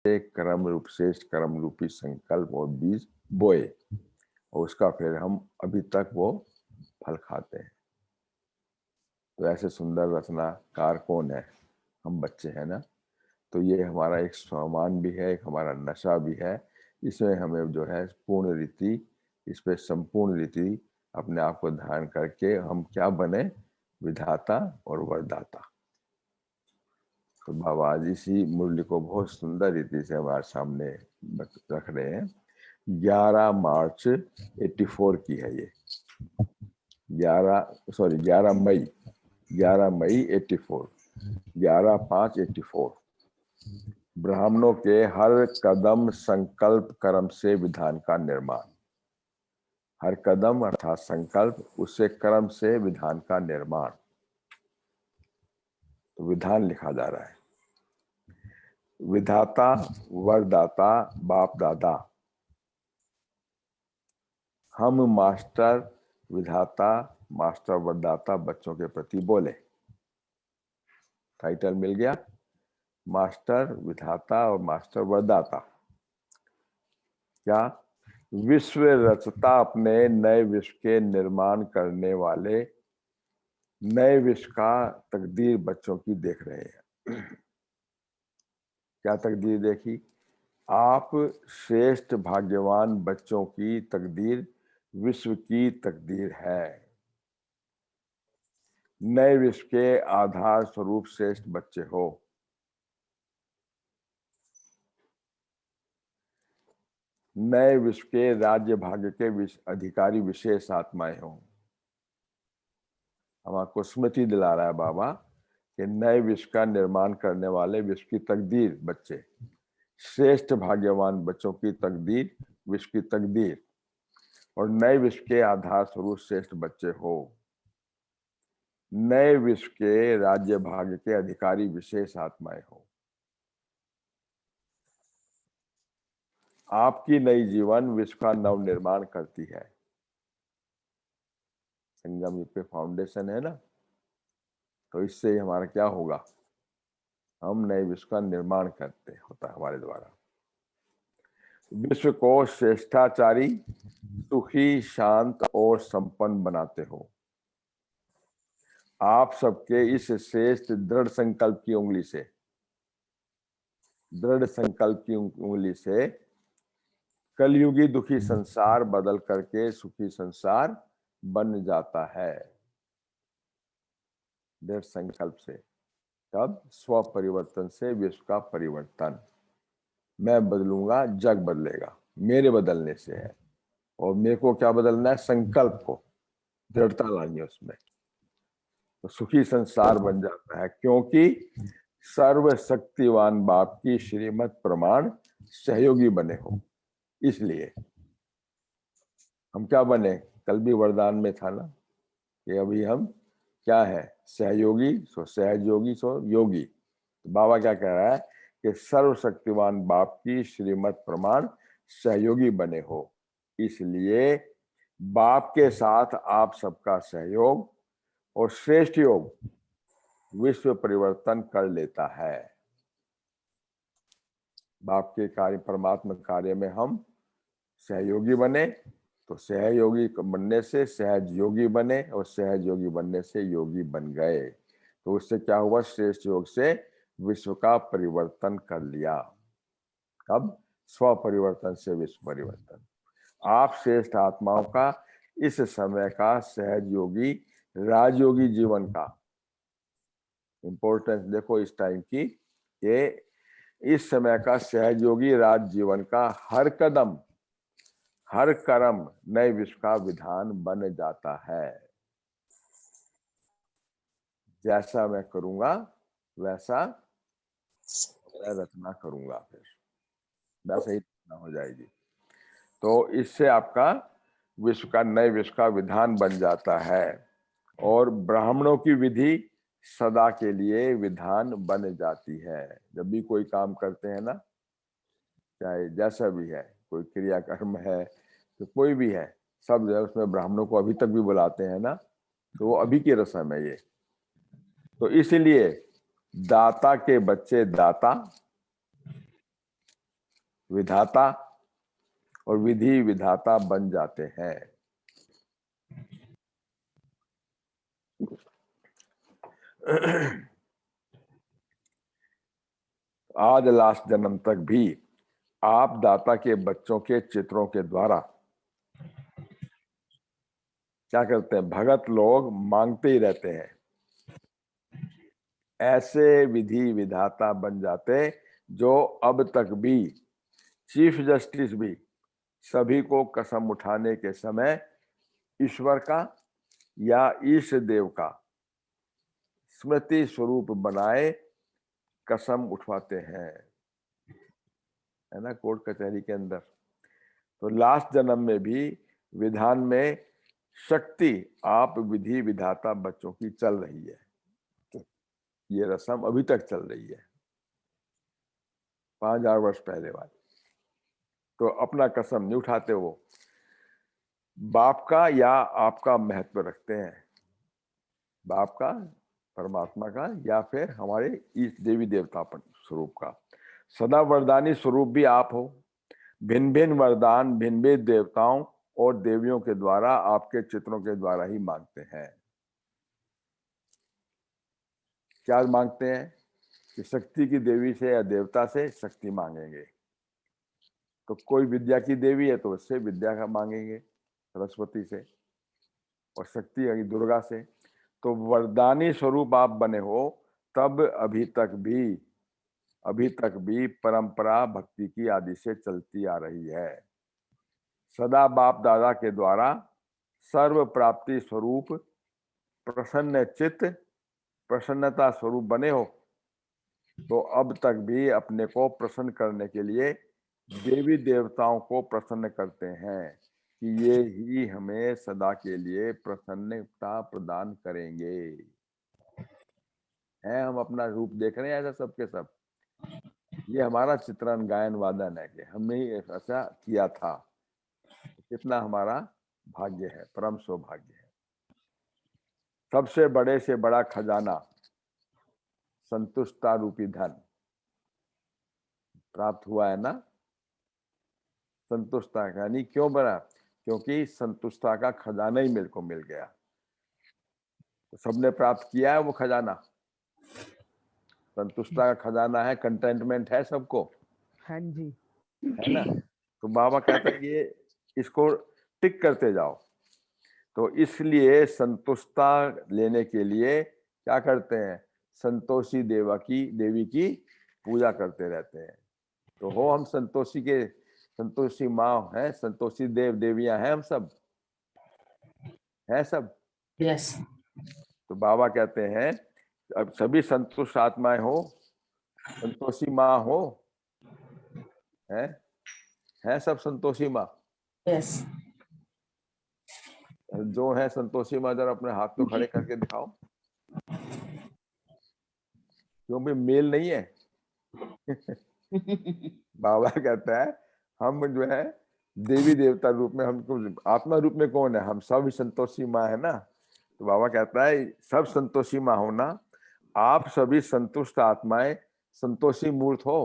कर्म रूप श्रेष्ठ कर्म रूपी संकल्प और बीज बोए, और उसका फिर हम अभी तक वो फल खाते हैं। तो ऐसे सुंदर रचनाकार कौन है? हम बच्चे हैं ना। तो ये हमारा एक स्वाभिमान भी है, एक हमारा नशा भी है। इसमें हमें जो है पूर्ण रीति, इस पे संपूर्ण रीति अपने आप को ध्यान करके हम क्या बने? विधाता और वरदाता। तो बाबा आज इसी मुरली को बहुत सुंदर रीति से हमारे सामने रख रहे हैं। 11 मार्च 84 की है ये। 11 मई 84, 11/5/84। ब्राह्मणों के हर कदम संकल्प कर्म से विधान का निर्माण। हर कदम अर्थात संकल्प, उससे कर्म से विधान का निर्माण। तो विधान लिखा जा रहा है। विधाता, वरदाता, बाप दादा। हम मास्टर, विधाता, मास्टर, वरदाता बच्चों के प्रति बोले। टाइटल मिल गया। मास्टर, विधाता और मास्टर वरदाता। क्या? विश्व रचता अपने नए विश्व के निर्माण करने वाले नए विश्व का तकदीर बच्चों की देख रहे हैं। क्या तकदीर देखी? आप श्रेष्ठ भाग्यवान बच्चों की तकदीर विश्व की तकदीर है। नए विश्व के आधार स्वरूप श्रेष्ठ बच्चे हो। नए विश्व के राज्य भाग्य के अधिकारी विशेष आत्माएं हो। हमारे स्मृति दिला रहा है बाबा कि नए विश्व का निर्माण करने वाले विश्व की तकदीर बच्चे, श्रेष्ठ भाग्यवान बच्चों की तकदीर विश्व की तकदीर, और नए विश्व के आधार स्वरूप श्रेष्ठ बच्चे हो। नए विश्व के राज्य भाग्य के अधिकारी विशेष आत्माएं हो। आपकी नई जीवन विश्व का नव निर्माण करती है। संगम पे फाउंडेशन है ना, तो इससे हमारा क्या होगा? हम नए विश्व का निर्माण करते होता है हमारे द्वारा। विश्व को श्रेष्ठाचारी, सुखी, शांत और संपन्न बनाते हो। आप सबके इस श्रेष्ठ दृढ़ संकल्प की उंगली से, दृढ़ संकल्प की उंगली से कलयुगी दुखी संसार बदल करके सुखी संसार बन जाता है। दृढ़ संकल्प से। तब स्व परिवर्तन से विश्व का परिवर्तन। मैं बदलूंगा, जग बदलेगा, मेरे बदलने से है। और मेरे को क्या बदलना है? संकल्प को दृढ़ता लानी है उसमें। तो सुखी संसार बन जाता है, क्योंकि सर्वशक्तिवान बाप की श्रीमत प्रमाण सहयोगी बने हो। इसलिए हम क्या बने? कल भी वरदान में था ना कि अभी हम क्या है? सहयोगी, सो सहयोगी, सो योगी। तो बाबा क्या कह रहा है कि सर्वशक्तिवान बाप की श्रीमत प्रमाण सहयोगी बने हो। इसलिए बाप के साथ आप सबका सहयोग और श्रेष्ठ योग विश्व परिवर्तन कर लेता है। बाप के कार्य, परमात्मा कार्य में हम सहयोगी बने, तो सहयोगी बनने से सहज योगी बने, और सहज योगी बनने से योगी बन गए। तो उससे क्या हुआ? श्रेष्ठ योग से विश्व का परिवर्तन कर लिया। कब? स्व परिवर्तन से विश्व परिवर्तन। आप श्रेष्ठ आत्माओं का इस समय का सहज योगी राजयोगी जीवन का इंपॉर्टेंस देखो इस टाइम की। ये इस समय का सहयोगी राज जीवन का हर कदम, हर कर्म नए विश्व का विधान बन जाता है। जैसा मैं करूंगा वैसा मैं रचना करूंगा, फिर वैसे ही रचना हो जाएगी। तो इससे आपका विश्व का, नए विश्व का विधान बन जाता है। और ब्राह्मणों की विधि सदा के लिए विधान बन जाती है। जब भी कोई काम करते हैं ना, चाहे जैसा भी है, कोई क्रियाकर्म है, तो कोई भी है, सब जो है उसमें ब्राह्मणों को अभी तक भी बुलाते हैं ना, तो वो अभी की रस्म है ये। तो इसलिए दाता के बच्चे दाता, विधाता और विधि विधाता बन जाते हैं। आज लास्ट जन्म तक भी आप दाता के बच्चों के चित्रों के द्वारा क्या करते हैं, भगत लोग मांगते ही रहते हैं। ऐसे विधि विधाता बन जाते जो अब तक भी चीफ जस्टिस भी सभी को कसम उठाने के समय ईश्वर का या ईश देव का स्मृति स्वरूप बनाए कसम उठवाते हैं, है ना, कोर्ट कचहरी के अंदर। तो लास्ट जन्म में भी विधान में शक्ति आप विधि विधाता बच्चों की चल रही है। ये रस्म अभी तक चल रही है, 5000 वर्ष पहले वाली। तो अपना कसम नहीं उठाते, वो बाप का या आपका महत्व रखते हैं, बाप का, परमात्मा का, या फिर हमारे इस देवी देवता स्वरूप का। सदा वरदानी स्वरूप भी आप हो। भिन्न भिन्न वरदान भिन्न भिन्न देवताओं और देवियों के द्वारा आपके चित्रों के द्वारा ही मांगते हैं। क्या मांगते हैं कि शक्ति की देवी से या देवता से शक्ति मांगेंगे, तो कोई विद्या की देवी है तो उससे विद्या का मांगेंगे, सरस्वती से, और शक्ति है दुर्गा से। तो वरदानी स्वरूप आप बने हो, तब अभी तक भी परंपरा भक्ति की आदि से चलती आ रही है। सदा बाप दादा के द्वारा सर्व प्राप्ति स्वरूप प्रसन्न चित्त प्रसन्नता स्वरूप बने हो, तो अब तक भी अपने को प्रसन्न करने के लिए देवी देवताओं को प्रसन्न करते हैं कि ये ही हमें सदा के लिए प्रसन्नता प्रदान करेंगे। है, हम अपना रूप देख रहे हैं ऐसा सबके सब। ये हमारा चित्रण गायन वादन है कि हमने ही ऐसा किया था। कितना हमारा भाग्य है, परम सौभाग्य है। सबसे बड़े से बड़ा खजाना संतुष्टता रूपी धन प्राप्त हुआ है ना। संतुष्टता यानी क्यों बना, क्योंकि संतुष्टता का खजाना ही मेरे को मिल गया। तो सबने प्राप्त किया है वो खजाना, संतुष्टता का खजाना है, कंटेंटमेंट है सबको। हाँ जी, है ना। तो बाबा कहते हैं ये इसको टिक करते जाओ। तो इसलिए संतुष्टता लेने के लिए क्या करते हैं, संतोषी देवी की पूजा करते रहते हैं। तो हो हम संतोषी माँ हैं, संतोषी देवियां हैं, हम सब हैं सब। यस। तो बाबा कहते हैं अब सभी संतुष्ट आत्माएं हो, संतोषी माँ हो, है सब संतोषी माँ। यस। जो है संतोषी माँ जरा अपने हाथ तो खड़े करके दिखाओ, क्यों भी मेल नहीं है। बाबा कहता है हम जो है देवी देवता रूप में, हमको आत्मा रूप में कौन है, हम सब संतोषी माँ है ना। तो बाबा कहता है सब संतोषी माँ हो ना, आप सभी संतुष्ट आत्माएं संतोषी मूर्त हो।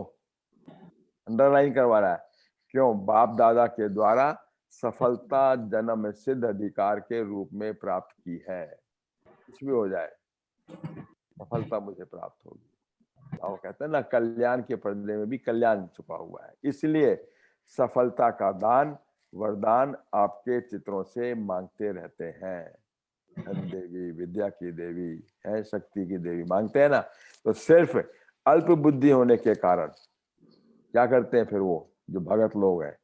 अंडरलाइन करवा रहा है, क्यों, बाप दादा के द्वारा सफलता जन्म सिद्ध अधिकार के रूप में प्राप्त की है। कुछ भी हो जाए सफलता मुझे प्राप्त होगी। वो कहते हैं ना, कल्याण के पर्दे में भी कल्याण छुपा हुआ है। इसलिए सफलता का दान वरदान आपके चित्रों से मांगते रहते हैं। धन देवी, विद्या की देवी है, शक्ति की देवी मांगते हैं ना। तो सिर्फ अल्प बुद्धि होने के कारण क्या करते हैं फिर वो जो भगत लोग हैं,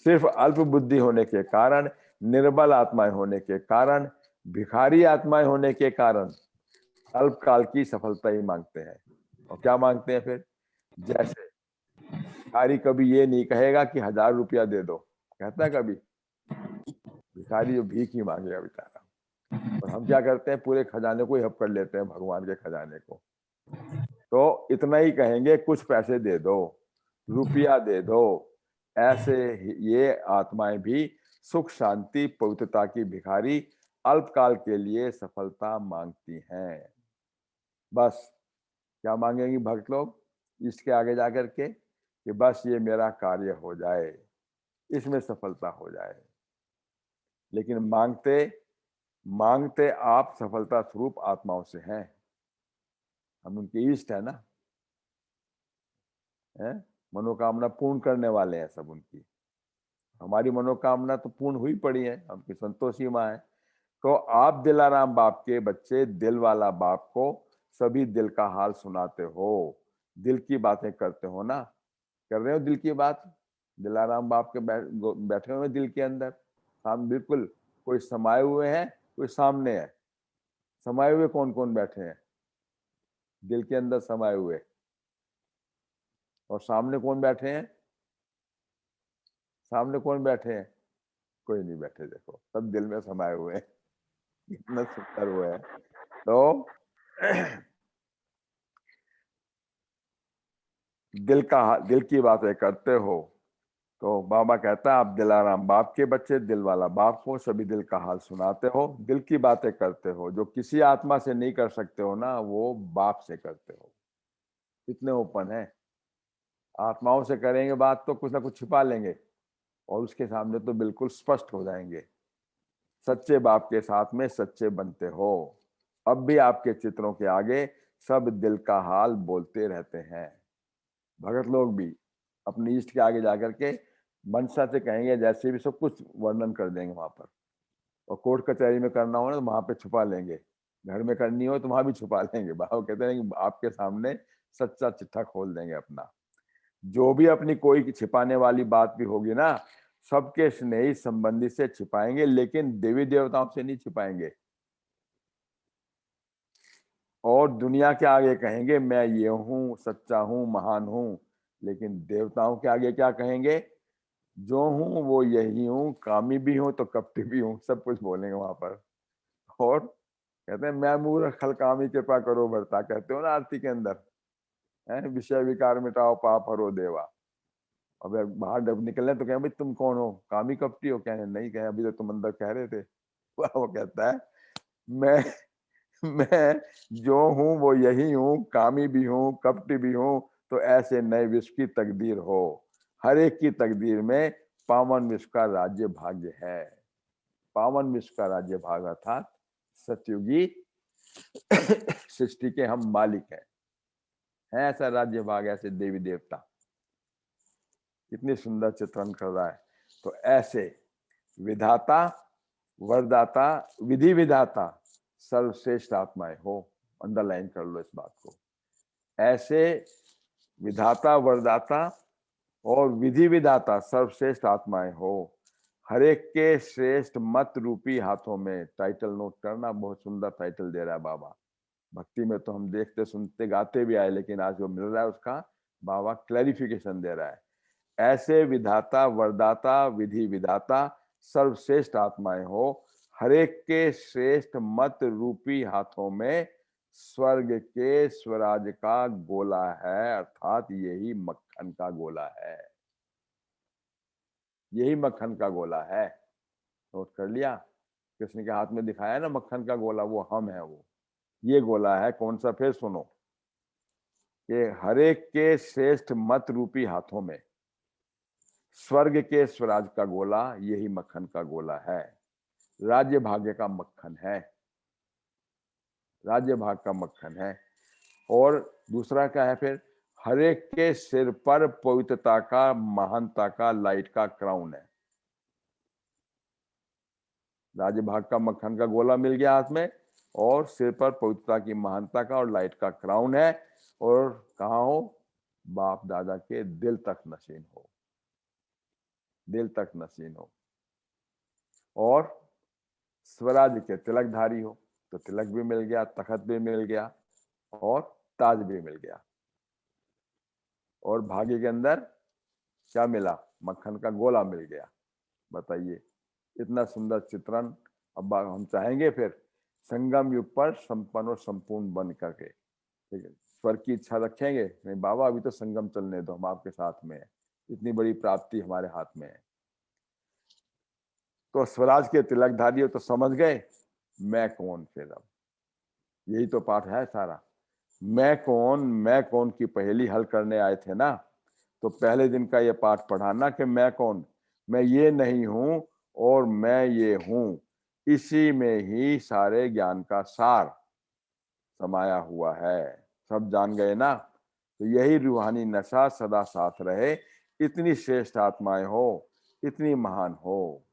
सिर्फ अल्प बुद्धि होने के कारण, निर्बल आत्माएं होने के कारण, भिखारी आत्माएं होने के कारण अल्पकाल की सफलता ही मांगते हैं। और क्या मांगते हैं फिर, जैसे भिखारी कभी ये नहीं कहेगा कि 1000 रुपया दे दो, कहता है कभी? भिखारी जो भीख ही मांगेगा बेचारा। और हम क्या करते हैं, पूरे खजाने को ही हप कर लेते हैं, भगवान के खजाने को। तो इतना ही कहेंगे, कुछ पैसे दे दो, रुपया दे दो। ऐसे ये आत्माएं भी सुख शांति पवित्रता की भिखारी अल्पकाल के लिए सफलता मांगती हैं। बस क्या मांगेंगी भक्त लोग इसके आगे जाकर के, कि बस ये मेरा कार्य हो जाए, इसमें सफलता हो जाए। लेकिन मांगते मांगते आप सफलता स्वरूप आत्माओं से हैं, हम उनके इष्ट है ना, है? मनोकामना पूर्ण करने वाले हैं सब उनकी। हमारी मनोकामना तो पूर्ण हुई पड़ी है, हमकी संतोषी माँ है। तो आप दिलाराम बाप के बच्चे दिल वाला बाप को सभी दिल का हाल सुनाते हो, दिल की बातें करते हो ना, कर रहे हो दिल की बात। दिलाराम बाप के बैठे हुए दिल के अंदर, हम बिल्कुल, कोई समाये हुए हैं, कोई सामने है। समाये हुए कौन कौन बैठे हैं? दिल के अंदर समाये हुए। और सामने कौन बैठे हैं? सामने कौन बैठे हैं? कोई नहीं बैठे, देखो सब दिल में समाये हुए हैं। इतना सुंदर हुआ है। तो दिल की बातें करते हो, तो बाबा कहता है आप दिलाराम बाप के बच्चे दिल वाला बाप को सभी दिल का हाल सुनाते हो, दिल की बातें करते हो, जो किसी आत्मा से नहीं कर सकते हो ना, वो बाप से करते हो। इतने ओपन है। आत्माओं से करेंगे बात तो कुछ ना कुछ छिपा लेंगे, और उसके सामने तो बिल्कुल स्पष्ट हो जाएंगे। सच्चे बाप के साथ में सच्चे बनते हो। अब भी आपके चित्रों के आगे सब दिल का हाल बोलते रहते हैं। भगत लोग भी अपनी इष्ट के आगे जाकर के मनसा से कहेंगे, जैसे भी सब कुछ वर्णन कर देंगे वहां पर। और कोर्ट कचहरी में करना हो ना, तो वहां पे छुपा लेंगे। घर में करनी हो तो वहां भी छुपा लेंगे। बाबा कहते हैं कि आपके सामने सच्चा चिट्ठा खोल देंगे अपना। जो भी अपनी कोई छिपाने वाली बात भी होगी ना, सबके स्नेही संबंधी से छिपाएंगे, लेकिन देवी देवताओं से नहीं छिपाएंगे। और दुनिया के आगे कहेंगे मैं ये हूं, सच्चा हूं, महान हूं। लेकिन देवताओं के आगे क्या कहेंगे? जो हूं वो यही हूं, कामी भी हूं तो कपटी भी हूं, सब कुछ बोलेंगे वहां पर। और कहते हैं मैं मूर्ख खल कामी कृपा करो भरता, कहते हो ना आरती के अंदर, है विषय विकार मिटाओ पाप हरो देवा। अब बाहर जब निकले तो कहें भाई तुम कौन हो? कामी कपटी हो? कहें नहीं, कहें अभी तो तुम अंदर कह रहे थे। वो कहता है मैं मैं जो हूं वो यही हूं, कामी भी हूं, कपटी भी हूं, तो ऐसे नए विश्व की तकदीर हो। हर एक की तकदीर में पावन विश्व का राज्य भाग्य है। पावन विश्व का राज्य भाग अर्थात सतयुगी सृष्टि के हम मालिक हैं। है ऐसा राज्य भाग, ऐसे देवी देवता। कितनी सुंदर चित्रण कर रहा है। तो ऐसे विधाता, वरदाता, विधि विधाता, सर्वश्रेष्ठ आत्माएं हो। अंडरलाइन कर लो इस बात को। ऐसे विधाता, वरदाता और विधि विधाता सर्वश्रेष्ठ आत्माएं हो। हर एक के श्रेष्ठ मत रूपी हाथों में। टाइटल नोट करना, बहुत सुंदर टाइटल दे रहा है बाबा। भक्ति में तो हम देखते सुनते गाते भी आए, लेकिन आज जो मिल रहा है उसका बाबा क्लैरिफिकेशन दे रहा है। ऐसे विधाता, वरदाता, विधि विधाता सर्वश्रेष्ठ आत्माएं हो। हर एक के श्रेष्ठ मत रूपी हाथों में स्वर्ग के स्वराज का गोला है, अर्थात यही मक्खन का गोला है। यही मक्खन का गोला है। नोट कर लिया? कृष्ण के हाथ में दिखाया ना मक्खन का गोला, वो हम है। वो ये गोला है। कौन सा? फिर सुनो, कि हर एक के श्रेष्ठ मत रूपी हाथों में स्वर्ग के स्वराज का गोला, यही मक्खन का गोला है। राज्य भाग्य का मक्खन है। राज्य भाग का मक्खन है। और दूसरा क्या है फिर? हर एक के सिर पर पवित्रता का, महानता का, लाइट का क्राउन है। राज्य भाग का मक्खन का गोला मिल गया हाथ में, और सिर पर पवित्रता की, महानता का और लाइट का क्राउन है। और कहाँ हो? बाप दादा के दिल तक नशीन हो। दिल तक नशीन हो। और स्वराज के तिलकधारी हो। तो तिलक भी मिल गया, तखत भी मिल गया, और ताज भी मिल गया। और भाग्य के अंदर क्या मिला? मक्खन का गोला मिल गया। बताइए, इतना सुंदर चित्रण। अब हम चाहेंगे फिर संगम युग पर संपन्न और संपूर्ण बन करके, ठीक है, स्वर्ग की इच्छा रखेंगे? नहीं बाबा, अभी तो संगम चलने दो, हम आपके साथ में है, इतनी बड़ी प्राप्ति हमारे हाथ में है। तो स्वराज के तिलकधारी हो तो समझ गए मैं कौन। फिर अब यही तो पाठ है सारा। मैं कौन की पहेली हल करने आए थे ना, तो पहले दिन का ये पाठ पढ़ाना कि मैं कौन, मैं ये नहीं हूं और मैं ये हूं, इसी में ही सारे ज्ञान का सार समाया हुआ है। सब जान गए ना? तो यही रूहानी नशा सदा साथ रहे। इतनी श्रेष्ठ आत्माएं हो, इतनी महान हो।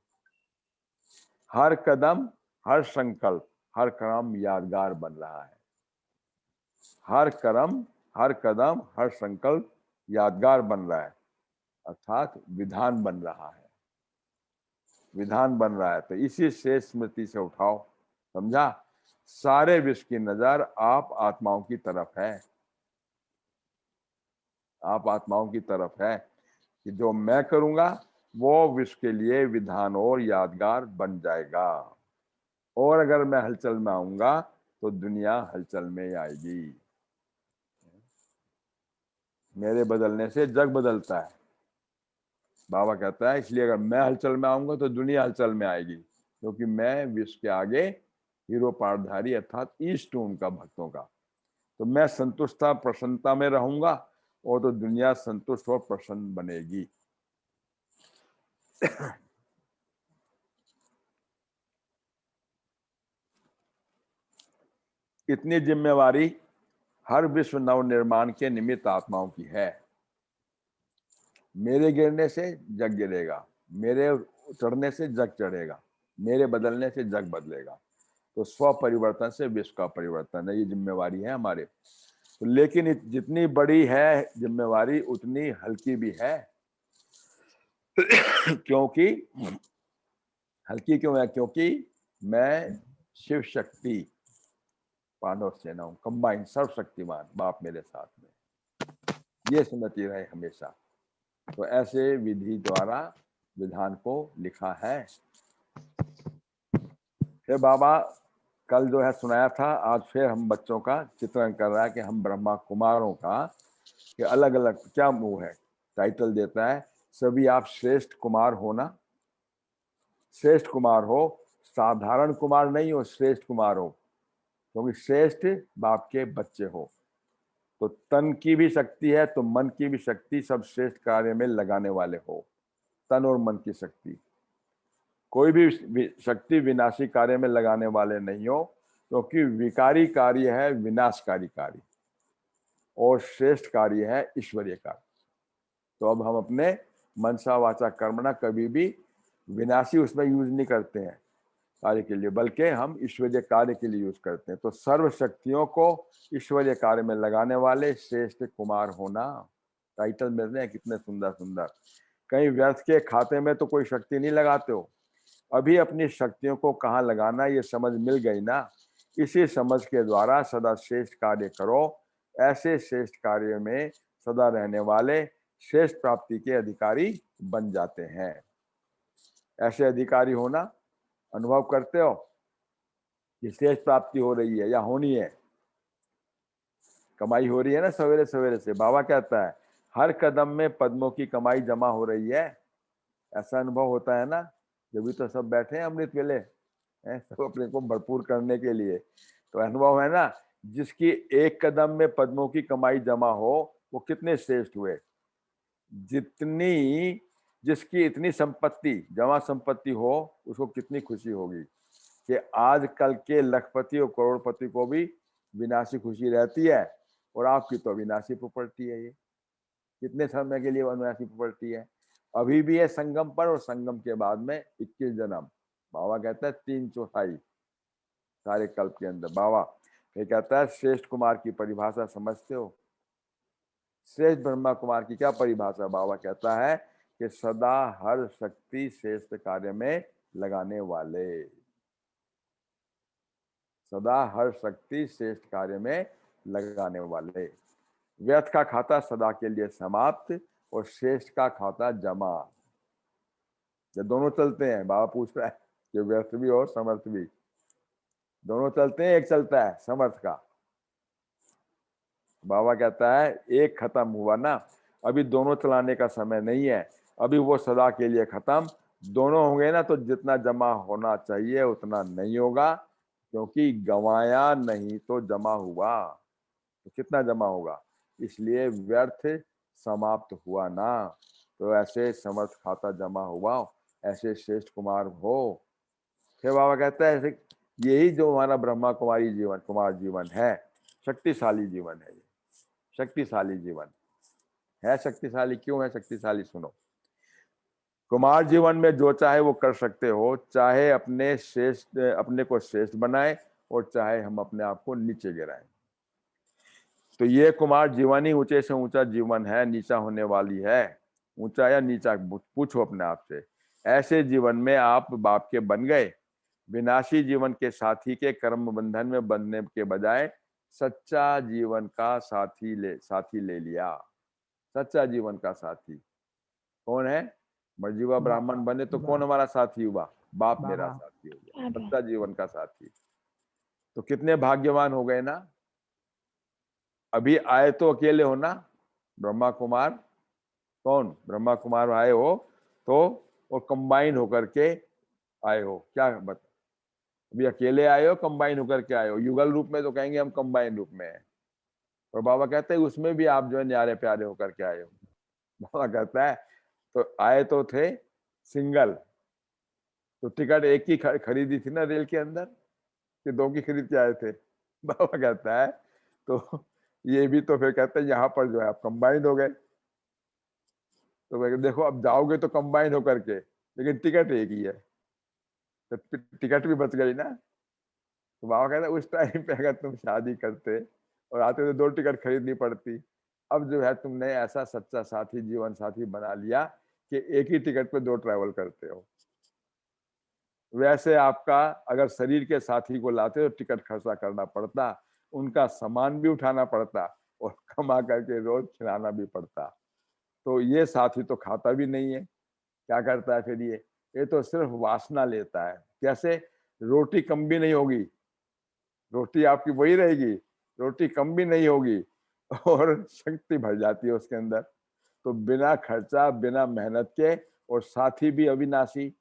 हर कदम, हर संकल्प, हर कर्म यादगार बन रहा है। हर कर्म, हर कदम, हर संकल्प यादगार बन रहा है, अर्थात विधान बन रहा है। विधान बन रहा है। तो इसी शेष स्मृति से उठाओ, समझा? सारे विश्व की नजर आप आत्माओं की तरफ है। आप आत्माओं की तरफ है कि जो मैं करूंगा वो विश्व के लिए विधान और यादगार बन जाएगा। और अगर मैं हलचल में आऊंगा तो दुनिया हलचल में आएगी। मेरे बदलने से जग बदलता है, बाबा कहता है। इसलिए अगर मैं हलचल में आऊंगा तो दुनिया हलचल में आएगी, क्योंकि मैं विश्व के आगे हीरो पाठधारी अर्थात ईस्ट हूं उनका, भक्तों का। तो मैं संतुष्टता प्रसन्नता में रहूंगा और तो दुनिया संतुष्ट और प्रसन्न बनेगी। इतनी जिम्मेवारी हर विश्व नव निर्माण के निमित्त आत्माओं की है। मेरे गिरने से जग गिरेगा, मेरे चढ़ने से जग चढ़ेगा, मेरे बदलने से जग बदलेगा। तो स्व परिवर्तन से विश्व का परिवर्तन है, ये जिम्मेवारी है हमारे। तो लेकिन जितनी बड़ी है जिम्मेवारी उतनी हल्की भी है। क्योंकि हल्की क्यों है? क्योंकि मैं शिव शक्ति पांडव सेना हूं, कंबाइन, सर्वशक्तिमान बाप मेरे साथ में, ये स्मृति रहे हमेशा। तो ऐसे विधि द्वारा विधान को लिखा है। फिर बाबा कल जो है सुनाया था, आज फिर हम बच्चों का चित्रण कर रहा है कि हम ब्रह्मा कुमारों का कि अलग अलग क्या मुंह है। टाइटल देता है, सभी आप श्रेष्ठ कुमार हो ना। श्रेष्ठ कुमार हो, साधारण कुमार नहीं हो, श्रेष्ठ कुमार हो। क्योंकि श्रेष्ठ बाप के बच्चे हो। तो तन की भी शक्ति है तो मन की भी शक्ति, सब श्रेष्ठ कार्य में लगाने वाले हो। तन और मन की शक्ति, कोई भी शक्ति विनाशी कार्य में लगाने वाले नहीं हो, क्योंकि विकारी कार्य है विनाशकारी कार्य और श्रेष्ठ कार्य है ईश्वरीय कार्य। तो अब हम अपने मनसा वाचा कर्मणा कभी भी विनाशी उसमें यूज नहीं करते हैं कार्य के लिए, बल्कि हम ईश्वरीय कार्य के लिए यूज करते हैं। तो सर्व शक्तियों को ईश्वरीय कार्य में लगाने वाले श्रेष्ठ कुमार होना, टाइटल मिल रहे हैं कितने सुंदर सुंदर। कहीं व्यर्थ के खाते में तो कोई शक्ति नहीं लगाते हो। अभी अपनी शक्तियों को कहाँ लगाना ये समझ मिल गई ना। इसी समझ के द्वारा सदा श्रेष्ठ कार्य करो। ऐसे श्रेष्ठ कार्य में सदा रहने वाले श्रेष्ठ प्राप्ति के अधिकारी बन जाते हैं। ऐसे अधिकारी होना अनुभव करते हो कि श्रेष्ठ प्राप्ति हो रही है या होनी है, कमाई हो रही है ना सवेरे सवेरे से। बाबा कहता है हर कदम में पद्मों की कमाई जमा हो रही है। ऐसा अनुभव होता है ना, जब भी तो सब बैठे हैं अमृत वेले हैं, सब अपने को भरपूर करने के लिए। तो अनुभव है ना, जिसकी एक कदम में पद्मों की कमाई जमा हो वो कितने श्रेष्ठ हुए। जितनी जिसकी इतनी संपत्ति, जमा संपत्ति हो, उसको कितनी खुशी होगी कि आज कल के लखपति और करोड़पति को भी विनाशी खुशी रहती है, और आपकी तो विनाशी प्रॉपर्टी है। ये कितने समय के लिए विनाशी प्रॉपर्टी है? अभी भी है संगम पर, और संगम के बाद में 21 जन्म। बाबा कहता है 3/4 सारे कल्प के अंदर। बाबा ये कहता है श्रेष्ठ कुमार की परिभाषा समझते हो? श्रेष्ठ ब्रह्मा कुमार की क्या परिभाषा? बाबा कहता है कि सदा हर शक्ति श्रेष्ठ कार्य में लगाने वाले, सदा हर शक्ति श्रेष्ठ कार्य में लगाने वाले। व्यर्थ का खाता सदा के लिए समाप्त और श्रेष्ठ का खाता जमा। ये दोनों चलते हैं। बाबा पूछ रहा है कि व्यर्थ भी और समर्थ भी दोनों चलते हैं, एक चलता है समर्थ का। बाबा कहता है एक खत्म हुआ ना, अभी दोनों चलाने का समय नहीं है, अभी वो सदा के लिए खत्म। दोनों होंगे ना तो जितना जमा होना चाहिए उतना नहीं होगा, क्योंकि गंवाया नहीं तो जमा हुआ, तो कितना जमा होगा। इसलिए व्यर्थ समाप्त हुआ ना, तो ऐसे समर्थ खाता जमा हुआ, ऐसे श्रेष्ठ कुमार हो। फिर बाबा कहता है ऐसे यही जो हमारा ब्रह्मा कुमारी जीवन कुमार जीवन है, शक्तिशाली जीवन है। ये शक्तिशाली जीवन है। शक्तिशाली क्यों है शक्तिशाली? सुनो, कुमार जीवन में जो चाहे वो कर सकते हो, चाहे अपने को श्रेष्ठ बनाए और चाहे हम अपने आप को नीचे गिराएं। तो ये कुमार जीवन ही ऊंचे से ऊंचा जीवन है, नीचा होने वाली है। ऊंचा या नीचा पूछो अपने आप से। ऐसे जीवन में आप बाप के बन गए, विनाशी जीवन के साथी के कर्म बंधन में बनने के बजाय सच्चा जीवन का साथी ले लिया। सच्चा जीवन का साथी कौन है? मर्जीवा ब्राह्मण बने तो कौन हमारा साथी हुआ? बाप मेरा साथी हो गया, सच्चा जीवन का साथी। तो कितने भाग्यवान हो गए ना। अभी आए तो अकेले हो ना, ब्रह्मा कुमार कौन? ब्रह्मा कुमार आए हो तो वो कंबाइन होकर के आए हो। क्या बता, अभी अकेले आए हो कंबाइन होकर के आए हो? युगल रूप में तो कहेंगे हम कंबाइन रूप में है, और बाबा कहते हैं उसमें भी आप जो है न्यारे प्यारे होकर के आए हो। बाबा कहता है तो आए तो थे सिंगल, तो टिकट एक ही खरीदी थी ना रेल के अंदर, कि दो की खरीद के आए थे? बाबा कहता है तो ये भी तो फिर कहते हैं यहाँ पर जो है आप कंबाइंड हो गए। तो मैं देखो अब जाओगे तो कंबाइन होकर के, लेकिन टिकट एक ही है, तो टिकट भी बच गई ना। तो बाबा कहता है उस टाइम पे अगर तुम शादी करते और आते तो दो टिकट खरीदनी पड़ती। अब जो है तुमने ऐसा सच्चा साथी जीवन साथी बना लिया कि एक ही टिकट पे दो ट्रैवल करते हो। वैसे आपका अगर शरीर के साथी को लाते तो टिकट खर्चा करना पड़ता, उनका सामान भी उठाना पड़ता और कमा करके रोज खिलाना भी पड़ता। तो ये साथी तो खाता भी नहीं है। क्या करता है फिर? ये तो सिर्फ वासना लेता है। कैसे? रोटी कम भी नहीं होगी, रोटी आपकी वही रहेगी, रोटी कम भी नहीं होगी और शक्ति भर जाती है उसके अंदर। तो बिना खर्चा बिना मेहनत के, और साथी भी अविनाशी,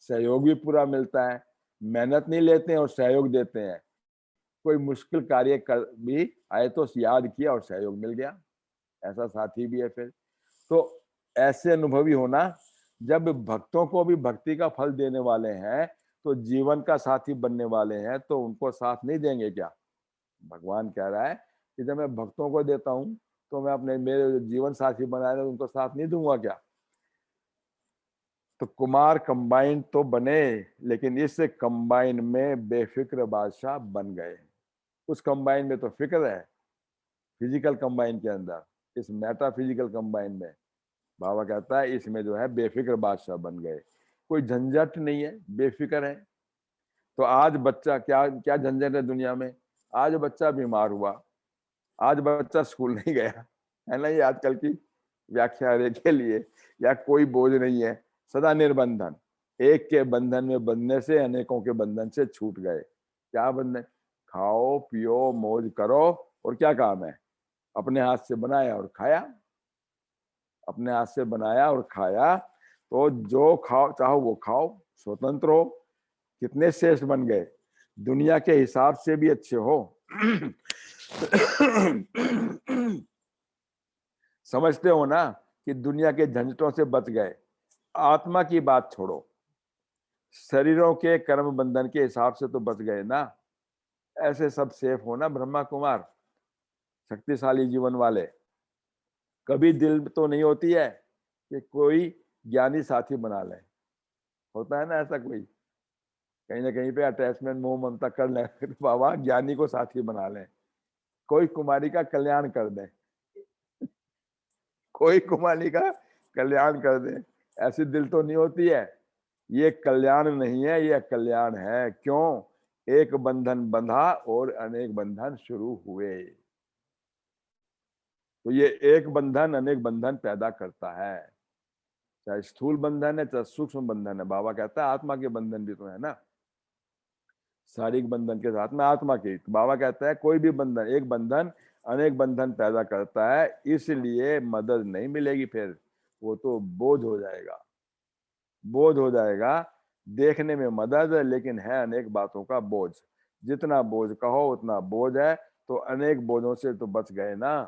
सहयोग भी पूरा मिलता है। मेहनत नहीं लेते हैं और सहयोग देते हैं। कोई मुश्किल कार्य कर भी आए तो याद किया और सहयोग मिल गया, ऐसा साथी भी है फिर। तो ऐसे अनुभवी होना, जब भक्तों को भी भक्ति का फल देने वाले हैं, तो जीवन का साथी बनने वाले हैं, तो उनको साथ नहीं देंगे क्या? भगवान कह रहा है कि जब मैं भक्तों को देता हूं तो मैं अपने मेरे जीवन साथी बनाए उनको साथ नहीं दूंगा क्या? तो कुमार कंबाइन तो बने, लेकिन इस कंबाइन में बेफिक्र बादशाह बन गए। उस कंबाइन में तो फिक्र है, फिजिकल कंबाइन के अंदर, इस मेटाफिजिकल कंबाइन में बाबा कहता है इसमें जो है बेफिक्र बादशाह बन गए। कोई झंझट नहीं है, बेफिक्र है। तो आज बच्चा क्या क्या झंझट है दुनिया में? आज बच्चा बीमार हुआ, आज बच्चा स्कूल नहीं गया, है ना? ये आजकल की व्याख्या रे के लिए, या कोई बोझ नहीं है, सदा निर्बंधन। एक के बंधन में बंधने से अनेकों के बंधन से छूट गए। क्या बंधन? खाओ पियो मौज करो, और क्या काम है? अपने हाथ से बनाया और खाया, अपने हाथ से बनाया और खाया, तो जो खाओ चाहो वो खाओ, स्वतंत्र हो। कितने श्रेष्ठ बन गए, दुनिया के हिसाब से भी अच्छे हो। समझते हो ना कि दुनिया के झंझटों से बच गए। आत्मा की बात छोड़ो, शरीरों के कर्म बंधन के हिसाब से तो बच गए ना। ऐसे सब सेफ हो ना ब्रह्मा कुमार, शक्तिशाली जीवन वाले। कभी दिल तो नहीं होती है कि कोई ज्ञानी साथी बना ले? होता है ना ऐसा? कोई कहीं ना कहीं पे अटैचमेंट मोह ममता कर ले तो बाबा ज्ञानी को साथी बना ले, कोई कुमारी का कल्याण कर दे, कोई कुमारी का कल्याण कर दे। ऐसी दिल तो नहीं होती है। ये कल्याण नहीं है, ये कल्याण है। क्यों? एक बंधन बंधा और अनेक बंधन शुरू हुए। तो ये एक बंधन अनेक बंधन पैदा करता है, चाहे स्थूल बंधन है चाहे सूक्ष्म बंधन है। बाबा कहता है आत्मा के बंधन भी तो है ना, शारीरिक बंधन के साथ में आत्मा के। तो बाबा कहता है कोई भी बंधन, एक बंधन अनेक बंधन पैदा करता है, इसलिए मदद नहीं मिलेगी फिर, वो तो बोझ हो जाएगा, बोझ हो जाएगा। देखने में मदद है लेकिन है अनेक बातों का बोझ। जितना बोझ कहो उतना बोझ है, तो अनेक बोझों से तो बच गए ना।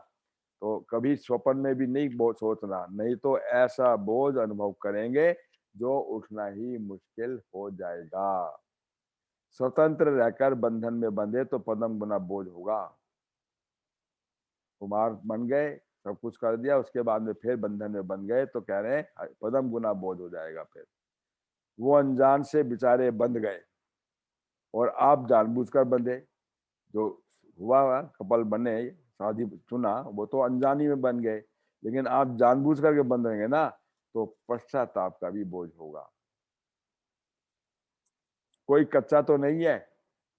तो कभी स्वप्न में भी नहीं सोचना, नहीं तो ऐसा बोझ अनुभव करेंगे जो उठना ही मुश्किल हो जाएगा। स्वतंत्र रहकर बंधन में बंधे तो पदम गुना बोझ होगा। कुमार बन गए, सब कुछ कर दिया, उसके बाद में फिर बंधन में बंध गए तो कह रहे हैं पदम गुना बोझ हो जाएगा। फिर वो अनजान से बेचारे बंध गए और आप जानबूझकर बंधे। जो हुआ कपल बने, शादी चुना, वो तो अनजानी में बन गए, लेकिन आप जानबूझ करके बंधेंगे ना तो पश्चाताप का भी बोझ होगा। कोई कच्चा तो नहीं है,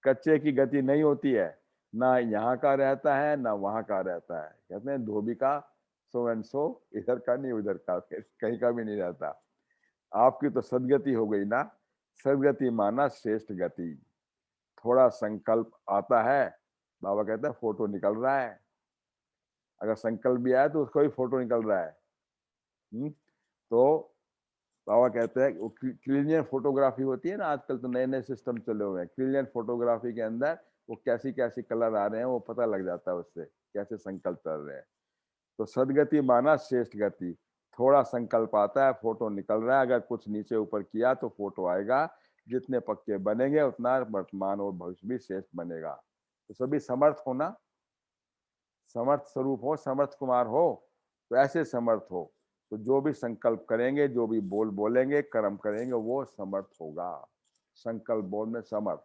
कच्चे की गति नहीं होती है, ना यहाँ का रहता है ना वहां का रहता है। कहते हैं धोबी का सो एंड सो, इधर का नहीं उधर का, कहीं का भी नहीं रहता। आपकी तो सदगति हो गई ना, सदगति माना श्रेष्ठ गति। थोड़ा संकल्प आता है, बाबा कहते हैं फोटो निकल रहा है। अगर संकल्प भी आया तो उसका भी फोटो निकल रहा है। तो बाबा कहते हैं वो क्लिनियर फोटोग्राफी होती है ना, आजकल तो नए नए सिस्टम चले हुए हैं। क्लिनियर फोटोग्राफी के अंदर वो कैसी कैसी कलर आ रहे हैं वो पता लग जाता है, उससे कैसे संकल्प कर रहे हैं। तो सदगति माना श्रेष्ठ गति। थोड़ा संकल्प आता है, फोटो निकल रहा है। अगर कुछ नीचे ऊपर किया तो फोटो आएगा। जितने पक्के बनेंगे उतना वर्तमान और भविष्य भी श्रेष्ठ बनेगा। तो सभी समर्थ होना, समर्थ स्वरूप हो, समर्थ कुमार हो, तो ऐसे समर्थ हो तो जो भी संकल्प करेंगे, जो भी बोलेंगे, कर्म करेंगे, वो समर्थ होगा। संकल्प बोल में समर्थ,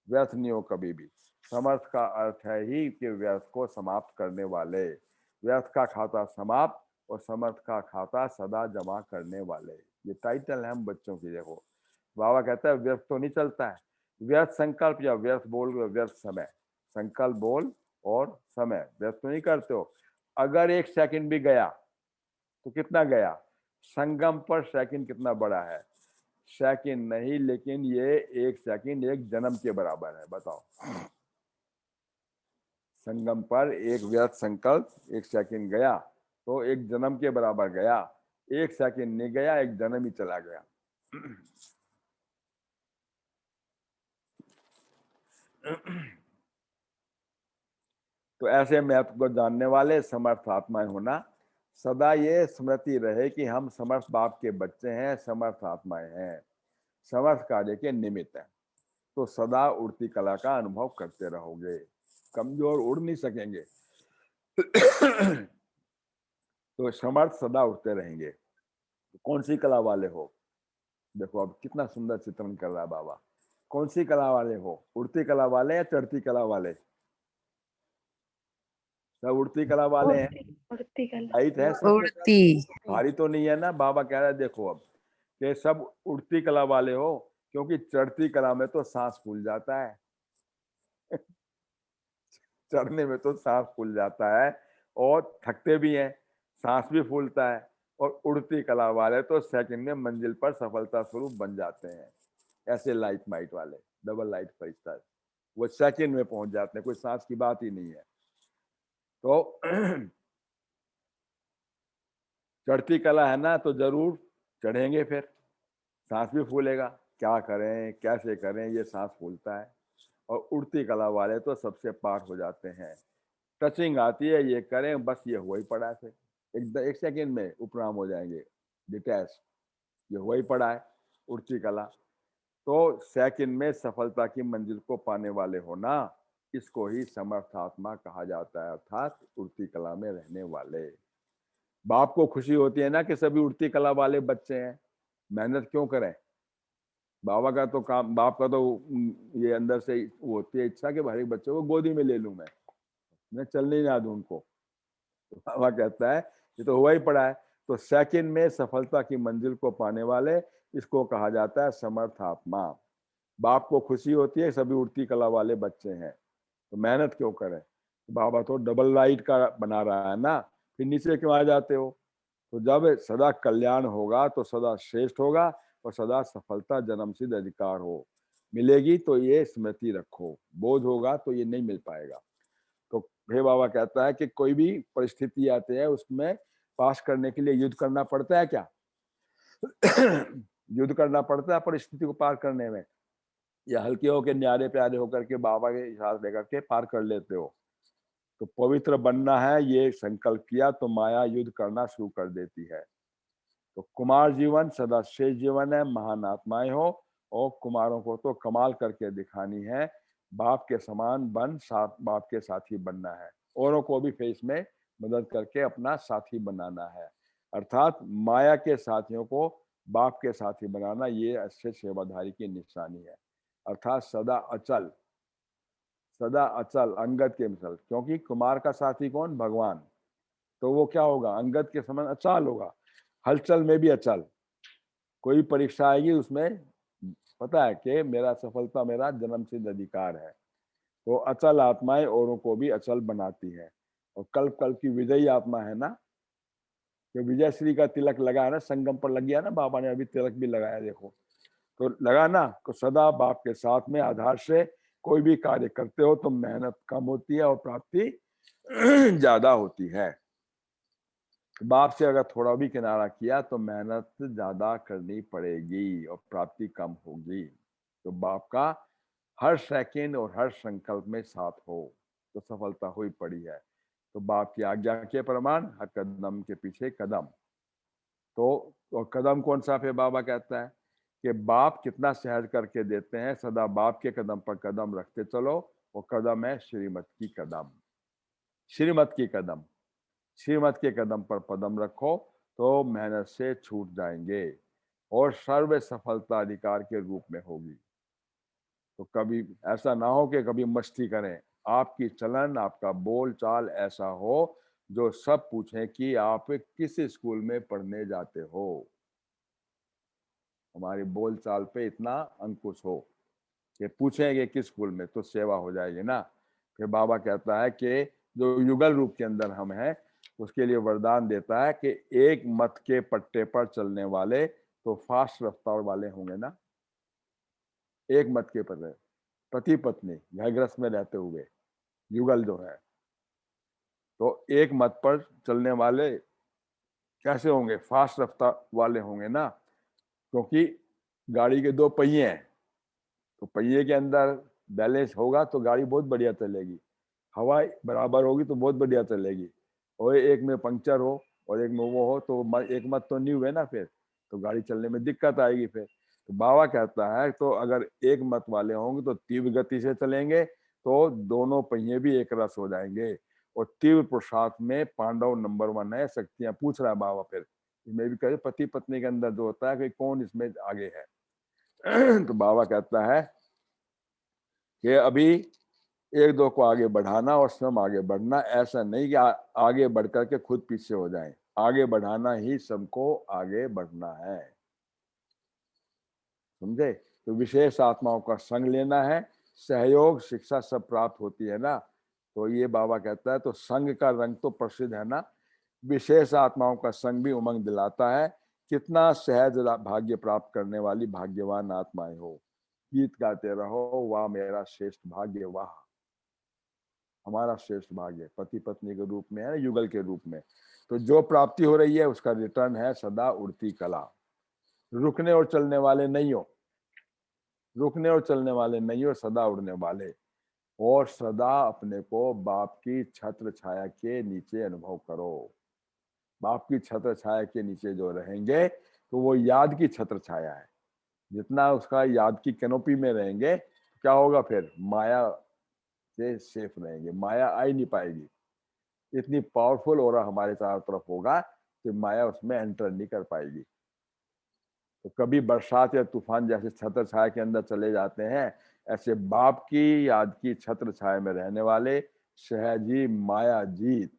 व्यर्थ नहीं हो कभी भी। समर्थ का अर्थ है ही कि व्यर्थ को समाप्त करने वाले। व्यर्थ का खाता समाप्त और समर्थ का खाता सदा जमा करने वाले, ये टाइटल है हम बच्चों की। देखो बाबा कहता है व्यर्थ तो नहीं चलता है, व्यर्थ संकल्प या व्यर्थ बोल, व्यर्थ समय। संकल्प बोल और समय व्यर्थ तो नहीं करते हो। अगर एक सेकंड भी गया तो कितना गया? संगम पर सेकंड कितना बड़ा है? सेकंड नहीं, लेकिन ये एक सेकंड एक जन्म के बराबर है। बताओ, संगम पर एक व्यर्थ संकल्प एक सेकंड गया तो एक जन्म के बराबर गया। एक सेकंड नहीं गया, एक जन्म ही चला गया। तो ऐसे महत्व को जानने वाले समर्थ आत्माएं होना। सदा ये स्मृति रहे कि हम समर्थ बाप के बच्चे हैं, समर्थ आत्माएं हैं, समर्थ कार्य के निमित्त हैं। तो सदा उड़ती कला का अनुभव करते रहोगे, कमजोर उड़ नहीं सकेंगे। तो समर्थ सदा उड़ते रहेंगे। तो कौन सी कला वाले हो? देखो अब कितना सुंदर चित्रण कर रहा है बाबा। कौन सी कला वाले हो? उड़ती कला वाले या चढ़ती कला वाले? सब उड़ती कला वाले हैं। उड़ती कला, हाइट है सब, उड़ती। भारी तो नहीं है ना। बाबा कह रहा है देखो अब कि सब उड़ती कला वाले हो, क्योंकि चढ़ती कला में तो सांस फूल जाता है। चढ़ने में तो सांस फूल जाता है और थकते भी हैं, सांस भी फूलता है। और उड़ती कला वाले तो सेकंड में मंजिल पर सफलता स्वरूप बन जाते हैं। ऐसे लाइट माइट वाले, डबल लाइट फरिश्ता, वो सेकंड में पहुंच जाते हैं, कोई सांस की बात ही नहीं है। तो चढ़ती कला है ना, तो जरूर चढ़ेंगे, फिर सांस भी फूलेगा। क्या करें कैसे करें, ये सांस फूलता है। और उड़ती कला वाले तो सबसे पार हो जाते हैं। टचिंग आती है, ये करें बस, ये हुआ ही पड़ा है। फिर एक सेकेंड में उपराम हो जाएंगे, डिटैच, ये हुआ ही पड़ा है उड़ती कला। तो सेकंड में सफलता की मंजिल को पाने वाले होना, इसको ही समर्थ आत्मा कहा जाता है, अर्थात उड़ती कला में रहने वाले। बाप को खुशी होती है ना कि सभी उड़ती कला वाले बच्चे हैं, मेहनत क्यों करें? बाबा का तो काम, बाप का तो ये अंदर से होती है इच्छा कि हर एक बच्चे को गोदी में ले लूं, मैं चलने ना दूं उनको। तो बाबा कहता है ये तो हुआ ही पड़ा है। तो सेकंड में सफलता की मंजिल को पाने वाले, इसको कहा जाता है समर्थ आत्मा। बाप को खुशी होती है सभी उड़ती कला वाले बच्चे हैं, तो मेहनत क्यों करें? तो बाबा तो डबल लाइट का बना रहा है ना, फिर नीचे क्यों आ जाते हो? तो जब सदा कल्याण होगा तो सदा श्रेष्ठ होगा और सदा सफलता जन्म सिद्ध अधिकार हो मिलेगी, तो ये स्मृति रखो। बोझ होगा तो ये नहीं मिल पाएगा। तो हे बाबा कहता है कि कोई भी परिस्थिति आती है उसमें पास करने के लिए युद्ध करना पड़ता है क्या? युद्ध करना पड़ता है परिस्थिति को पार करने में, या हल्के होकर न्यारे प्यारे होकर के बाबा के साथ लेकर के पार कर लेते हो? तो पवित्र बनना है ये संकल्प किया तो माया युद्ध करना शुरू कर देती है। तो कुमार जीवन सदा श्रेष्ठ जीवन है, महान आत्माएं हो, और कुमारों को तो कमाल करके दिखानी है, बाप के समान बाप के साथी बनना है, औरों को भी फेस में मदद करके अपना साथी बनाना है। अर्थात माया के साथियों को बाप के साथी बनाना, ये अच्छे सेवाधारी की निशानी है। अर्थात सदा अचल अंगद के मिसल, क्योंकि कुमार का साथी कौन? भगवान। तो वो क्या होगा? अंगद के समान अचाल होगा, हलचल में भी अचल। कोई परीक्षा आएगी उसमें पता है कि मेरा सफलता मेरा जन्म सिद्ध अधिकार है। तो अचल आत्माएं औरों को भी अचल बनाती है। और कल्प कल्प की विजयी आत्मा है ना, जो विजय श्री का तिलक लगा है ना, संगम पर लग गया ना, बाबा ने अभी तिलक भी लगाया देखो, तो लगा ना। तो सदा बाप के साथ में आधार से कोई भी कार्य करते हो तो मेहनत कम होती है और प्राप्ति ज्यादा होती है। बाप से अगर थोड़ा भी किनारा किया तो मेहनत ज्यादा करनी पड़ेगी और प्राप्ति कम होगी। तो बाप का हर सेकंड और हर संकल्प में साथ हो तो सफलता हुई पड़ी है। तो बाप की आज्ञा के प्रमाण, हर कदम के पीछे कदम। तो और कदम कौन सा? फिर बाबा कहता है कि बाप कितना सहज करके देते हैं, सदा बाप के कदम पर कदम रखते चलो। वो कदम है श्रीमत की कदम, श्रीमत की कदम। श्रीमत के कदम पर कदम रखो तो मेहनत से छूट जाएंगे और सर्व सफलता अधिकार के रूप में होगी। तो कभी ऐसा ना हो कि कभी मस्ती करें, आपकी चलन आपका बोल चाल ऐसा हो जो सब पूछें कि आप किस स्कूल में पढ़ने जाते हो। हमारी बोल चाल पे इतना अंकुश हो कि पूछेंगे किस स्कूल में, तो सेवा हो जाएगी ना। फिर बाबा कहता है कि जो युगल रूप के अंदर हम हैं उसके लिए वरदान देता है कि एक मत के पट्टे पर चलने वाले तो फास्ट रफ्तार वाले होंगे ना। एक मत के पर पति पत्नी घर गृहस्थ में रहते हुए युगल जो है, तो एक मत पर चलने वाले कैसे होंगे? फास्ट रफ्तार वाले होंगे ना, क्योंकि गाड़ी के दो पहिए हैं, तो पहिए के अंदर बैलेंस होगा तो गाड़ी बहुत बढ़िया चलेगी, हवा बराबर होगी तो बहुत बढ़िया चलेगी। और एक में पंक्चर हो और एक में वो हो तो एक मत तो नहीं हुए ना, फिर तो गाड़ी चलने में दिक्कत आएगी। फिर तो बाबा कहता है तो अगर एक मत वाले होंगे तो तीव्र गति से चलेंगे तो दोनों पहिए भी एक रस हो जाएंगे। और तीव्र पुरुषार्थ में पांडव नंबर 1 है। शक्तियां पूछ रहा है बाबा, फिर इसमें भी कहे पति पत्नी के अंदर जो होता है कि कौन इसमें आगे है। तो बाबा कहता है कि अभी एक दो को आगे बढ़ाना और स्वयं आगे बढ़ना, ऐसा नहीं कि आगे बढ़ करके खुद पीछे हो जाएं। आगे बढ़ाना ही सबको आगे बढ़ना है, समझे? तो विशेष आत्माओं का संग लेना है, सहयोग शिक्षा सब प्राप्त होती है ना। तो ये बाबा कहता है तो संग का रंग तो प्रसिद्ध है ना। विशेष आत्माओं का संग भी उमंग दिलाता है। कितना सहज भाग्य प्राप्त करने वाली भाग्यवान आत्माएं हो। गीत गाते रहो वाह मेरा श्रेष्ठ भाग्य, वाह हमारा श्रेष्ठ भाग्य पति पत्नी के रूप में है, युगल के रूप में। तो जो प्राप्ति हो रही है उसका रिटर्न है सदा उड़ती कला। रुकने और चलने वाले नहीं हो, रुकने और चलने वाले नहीं हो, सदा उड़ने वाले। और सदा अपने को बाप की छत्र छाया के नीचे अनुभव करो। बाप की छत्र छाया के नीचे जो रहेंगे तो वो याद की छत्र छाया है। जितना उसका याद की कैनोपी में रहेंगे क्या होगा? फिर माया से सेफ रहेंगे, माया आ ही नहीं पाएगी। इतनी पावरफुल ऑरा हमारे चारों तरफ होगा कि माया उसमें एंटर नहीं कर पाएगी। तो कभी बरसात या तूफान जैसे छत्र छाया के अंदर चले जाते हैं, ऐसे बाप की याद की छत्र छाया में रहने वाले सहजी माया जीत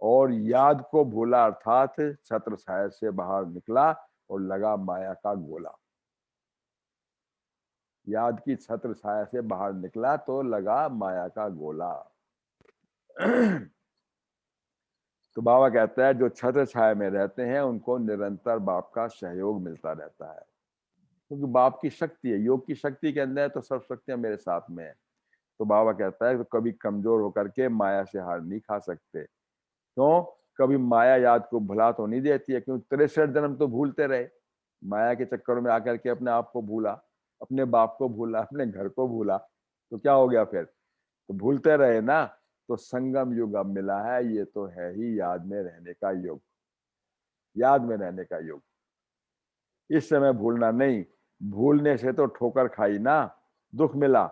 और याद को भूला, अर्थात छत्र छाया से बाहर निकला और लगा माया का गोला। याद की छत्र छाया से बाहर निकला तो लगा माया का गोला। तो बाबा कहता है जो छत्र छाया में रहते हैं उनको निरंतर बाप का सहयोग मिलता रहता है, क्योंकि बाप की शक्ति है, योग की शक्ति के अंदर है तो सब शक्तियां मेरे साथ में है। तो बाबा कहता है तो कभी कमजोर होकर के माया से हार नहीं खा सकते। क्यों? कभी माया याद को भुला तो नहीं देती है, क्योंकि 63 जन्म तो भूलते रहे, माया के चक्कर में आकर के अपने आप को भूला, अपने बाप को भूला, अपने घर को भूला, तो क्या हो गया फिर? तो भूलते रहे ना। तो संगम युग अब मिला है, ये तो है ही याद में रहने का युग, याद में रहने का युग। इस समय भूलना नहीं, भूलने से तो ठोकर खाई ना, दुख मिला,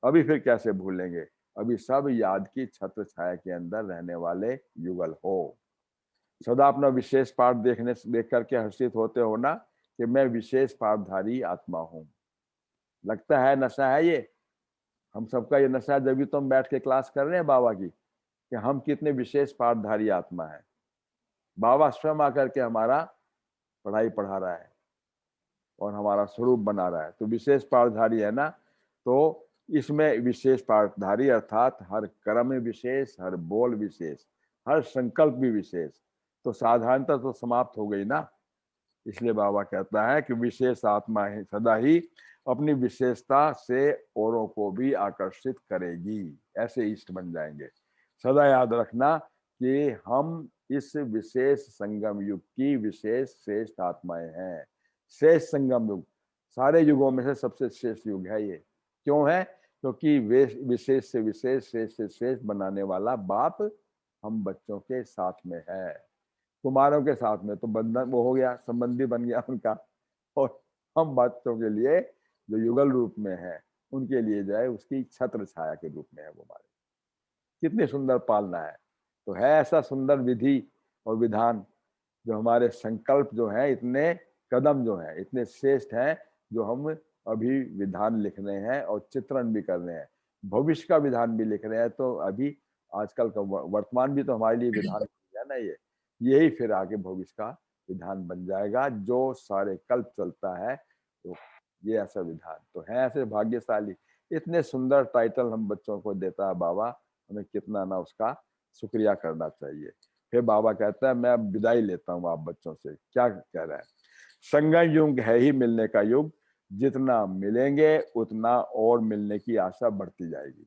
अभी फिर कैसे भूलेंगे। अभी सब याद की छत्र छाया के अंदर रहने वाले युगल हो। सदा अपना विशेष पाठ देख करके हर्षित होते हो ना कि मैं विशेष पाठधारी आत्मा हूं। लगता है नशा है ये, हम सबका ये नशा है, जब भी तो हम बैठ के क्लास कर रहे हैं बाबा की, कि हम कितने विशेष पाठधारी आत्मा है। बाबा स्वयं आकर के हमारा पढ़ाई पढ़ा रहा है और हमारा स्वरूप बना रहा है, तो विशेष पाठधारी है ना। तो इसमें विशेष पाठधारी अर्थात हर कर्म विशेष, हर बोल विशेष, हर संकल्प भी विशेष। तो साधारणता तो समाप्त हो गई ना। इसलिए बाबा कहता है कि विशेष आत्मा है सदा ही अपनी विशेषता से औरों को भी आकर्षित करेगी, ऐसे इष्ट बन जाएंगे। सदा याद रखना कि हम इस विशेष संगम युग की विशेष श्रेष्ठ आत्माएं हैं। श्रेष्ठ संगम युग, सारे युगों में से सबसे श्रेष्ठ युग है ये। क्यों है? क्योंकि वे विशेष से विशेष, श्रेष्ठ से श्रेष्ठ बनाने वाला बाप हम बच्चों के साथ में है। कुमारों के साथ में तो बंधन वो हो गया, संबंधी बन गया उनका, और हम बच्चों के लिए जो युगल रूप में है उनके लिए जो है उसकी छत्र छाया के रूप में है वो हमारे। कितनी सुंदर पालना है। तो है ऐसा सुंदर विधि और विधान, जो हमारे संकल्प जो है इतने कदम जो है इतने श्रेष्ठ हैं, जो हम अभी विधान लिख रहे हैं और चित्रण भी कर रहे हैं, भविष्य का विधान भी लिख रहे हैं। तो अभी आजकल का वर्तमान भी तो हमारे लिए विधान है ना, ये यही फिर आगे भविष्य का विधान बन जाएगा, जो सारे कल्प चलता है। तो ये ऐसा विधान तो है, ऐसे भाग्यशाली। इतने सुंदर टाइटल हम बच्चों को देता है बाबा, हमें कितना ना उसका शुक्रिया करना चाहिए। फिर बाबा कहता है मैं अब विदाई लेता हूँ आप बच्चों से। क्या कह रहा है? संगम युग है ही मिलने का युग, जितना मिलेंगे उतना और मिलने की आशा बढ़ती जाएगी।